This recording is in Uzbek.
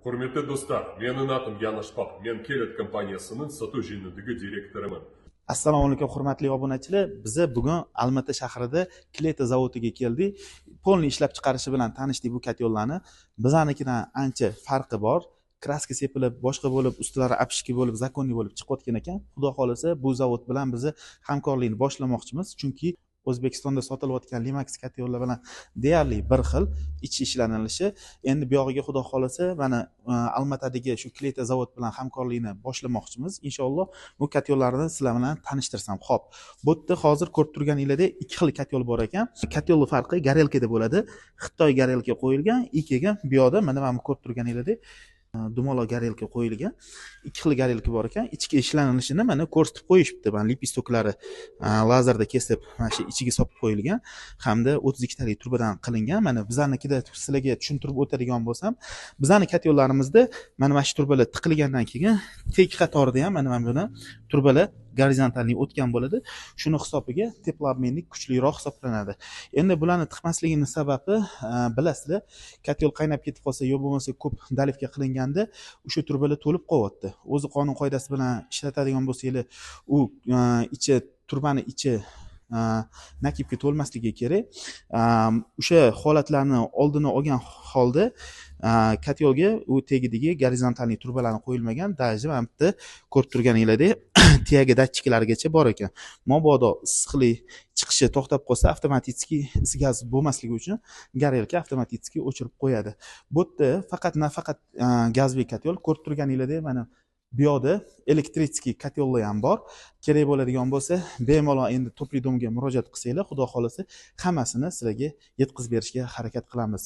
Hurmatli do'stlar, mening atim Yanish Pap. Men Kelet kompaniyasining sotuv jinoyatiga direktoriman. Assalomu alaykum hurmatli obunachilar. Biz bugun Almaty shahrida Kleta zavodiga keldik. Polni ishlab chiqarishi bilan tanishdik bu katyollarni. Bizanikidan ancha farqi bor. Kraska sepilib, boshqa bo'lib, ustilari apishki bo'lib, zakonniy bo'lib chiqayotgan ekan. Xudo xolasa bu zavod bilan biz hamkorlikni boshlamoqchimiz, chunki O'zbekistonda sotilayotgan Limax katyollar bilan deyarli bir xil ichi ishlanilishi. Endi bu yog'iga xudo xolasa mana Almatadagi shu Kleta zavod bilan hamkorlikni boshlamoqchimiz. Inshaalloh bu katyollarni sizlar bilan tanishtirsam. Xo'p, bu yerda hozir ko'rib turganinglarda ikki xil katyol bor ekan. Katyolning farqi garelkada bo'ladi. Xitoy garelka qo'yilgan, ikkiga bu yoqda mana ko'rib turganinglarda dumaloq garelka qo'yilgan. Ikki xil garelka bor ekan. Ichki ishlanilishini mana ko'rsatib qo'yishibdi. Mana lipistoklari lazerda kesib, mana shu ichiga solib qo'yilgan hamda 32 talik turbadan qilingan. Mana bizanikida sizlarga tushuntirib o'tadigan bo'lsam, bizani katyollarimizda mana shu turbalar tiqilgandan keyin tek qatorida ham mana buni turbalar gorizontalniy o'tgan bo'ladi. Shuni hisobiga teplobmenlik kuchliroq hisoblanadi. Endi bularni tiqmasligining sababi bilasizlar, katyol qaynab ketib qolsa yo bo'lmasa ko'p dalivka qilinganda o'sha turbalar to'lib qolyapti. O'zi qonun qoidasi bilan ishlatadigan bo'lsanglar, u ichi turbani ichi nakibga to'lmasligi kerak. O'sha holatlarni oldini olgan holda katyolga u tegidagi gorizontalniy turbalarni qo'yilmagan, даже mana bu yerda ko'rib turganinglardek tiyagi datchiklargacha bor ekan. Mabodo issiqlik chiqishi to'xtab qolsa, avtomatik is gaz bo'lmasligi uchun garelka avtomatik o'chirib qo'yadi. Bu yerda faqat gazli katyol ko'rib turganinglardek mana bu yoqda elektritskiy katyollar ham bor. Kerak bo'ladigan bo'lsa, bemalol endi Toplidomga murojaat qilsanglar, xudo xolasa hammasini sizlarga yetkazib berishga harakat qilamiz.